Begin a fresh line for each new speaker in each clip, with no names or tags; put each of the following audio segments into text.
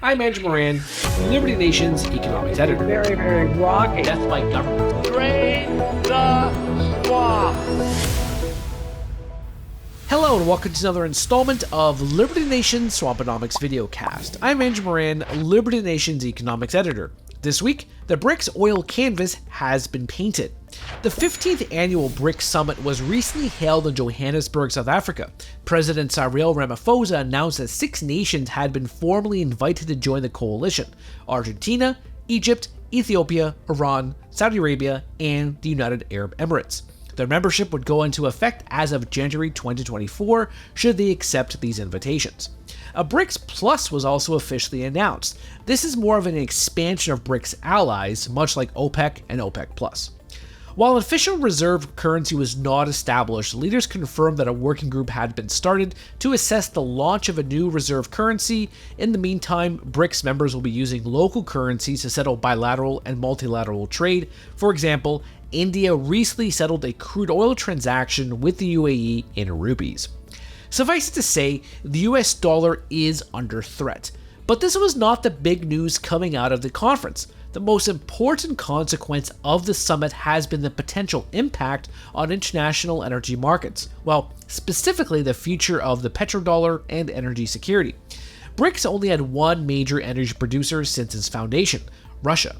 I'm Andrew Moran, Liberty Nation's economics editor.
Very, very rocky.
Death by government.
Drain the swamp.
Hello and welcome to another installment of Liberty Nation's Swamponomics videocast. I'm Andrew Moran, Liberty Nation's economics editor. This week, the BRICS oil canvas has been painted. The 15th annual BRICS summit was recently held in Johannesburg, South Africa. President Cyril Ramaphosa announced that 6 nations had been formally invited to join the coalition: Argentina, Egypt, Ethiopia, Iran, Saudi Arabia, and the United Arab Emirates. Their membership would go into effect as of January 2024 should they accept these invitations. A BRICS Plus was also officially announced. This is more of an expansion of BRICS allies, much like OPEC and OPEC Plus. While an official reserve currency was not established, leaders confirmed that a working group had been started to assess the launch of a new reserve currency. In the meantime, BRICS members will be using local currencies to settle bilateral and multilateral trade. For example, India recently settled a crude oil transaction with the UAE in rupees. Suffice it to say, the US dollar is under threat. But this was not the big news coming out of the conference. The most important consequence of the summit has been the potential impact on international energy markets. Well, specifically the future of the petrodollar and energy security. BRICS only had one major energy producer since its foundation: Russia.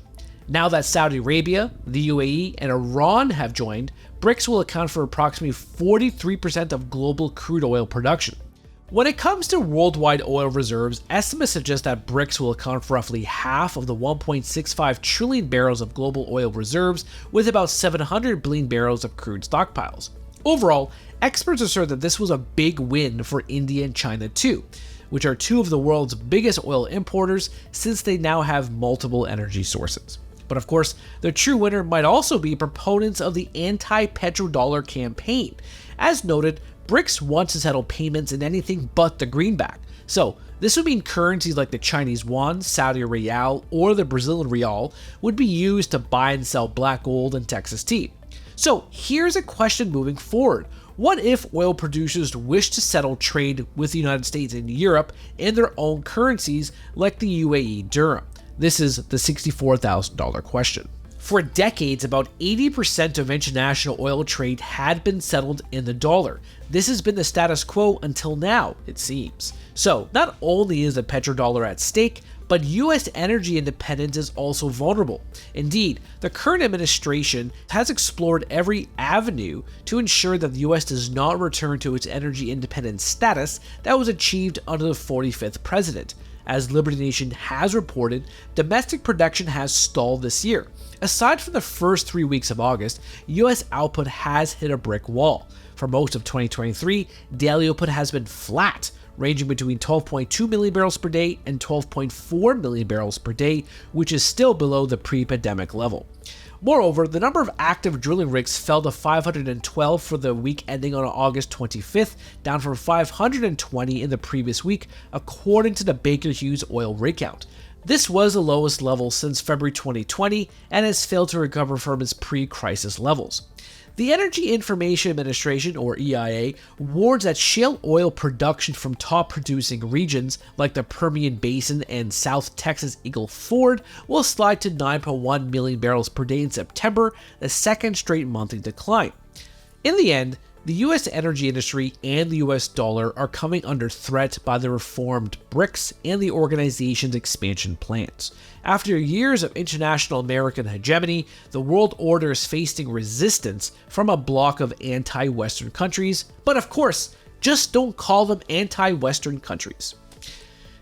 Now that Saudi Arabia, the UAE, and Iran have joined, BRICS will account for approximately 43% of global crude oil production. When it comes to worldwide oil reserves, estimates suggest that BRICS will account for roughly half of the 1.65 trillion barrels of global oil reserves, with about 700 billion barrels of crude stockpiles. Overall, experts assert that this was a big win for India and China too, which are two of the world's biggest oil importers since they now have multiple energy sources. But of course, the true winner might also be proponents of the AntiPedro Dollar campaign. As noted, BRICS wants to settle payments in anything but the greenback. So this would mean currencies like the Chinese yuan, Saudi rial, or the Brazilian real would be used to buy and sell black gold and Texas tea. So here's a question moving forward. What if oil producers wish to settle trade with the United States and Europe in their own currencies like the UAE dirham? This is the $64,000 question. For decades, about 80% of international oil trade had been settled in the dollar. This has been the status quo until now, it seems. So, not only is the petrodollar at stake, but US energy independence is also vulnerable. Indeed, the current administration has explored every avenue to ensure that the US does not return to its energy independence status that was achieved under the 45th president. As Liberty Nation has reported, domestic production has stalled this year. Aside from the first 3 weeks of August, US output has hit a brick wall. For most of 2023, daily output has been flat, ranging between 12.2 million barrels per day and 12.4 million barrels per day, which is still below the pre-pandemic level. Moreover, the number of active drilling rigs fell to 512 for the week ending on August 25th, down from 520 in the previous week, according to the Baker Hughes oil rig count. This was the lowest level since February 2020 and has failed to recover from its pre-crisis levels. The Energy Information Administration, or EIA, warns that shale oil production from top producing regions like the Permian Basin and South Texas Eagle Ford will slide to 9.1 million barrels per day in September, the second straight monthly decline. In the end, the US energy industry and the US dollar are coming under threat by the reformed BRICS and the organization's expansion plans. After years of international American hegemony, the world order is facing resistance from a bloc of anti-Western countries, but of course, just don't call them anti-Western countries.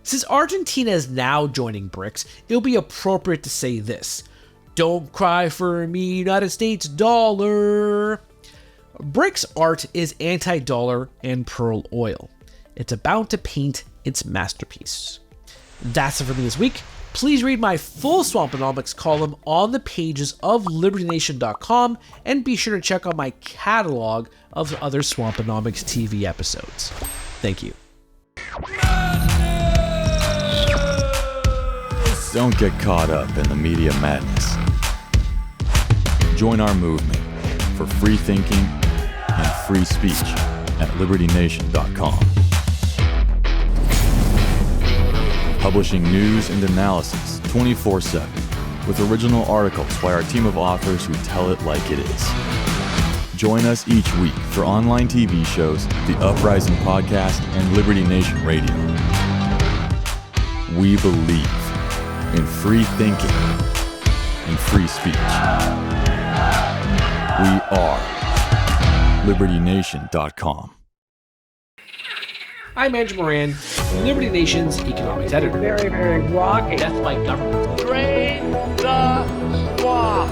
Since Argentina is now joining BRICS, it'll be appropriate to say this: don't cry for me, United States dollar. BRICS art is anti-dollar and pearl oil. It's about to paint its masterpiece. That's it for me this week. Please read my full Swamponomics column on the pages of LibertyNation.com and be sure to check out my catalog of other Swamponomics TV episodes. Thank you.
Don't get caught up in the media madness. Join our movement for free thinking and free speech at LibertyNation.com. publishing news and analysis 24/7 with original articles by our team of authors who tell it like it is. Join us each week for online TV shows, The Uprising Podcast, and Liberty Nation Radio. We believe in free thinking and free speech. We are LibertyNation.com.
I'm Andrew Moran, Liberty Nation's economics editor.
Very, very rocky.
Death by government.
Drain the swamp.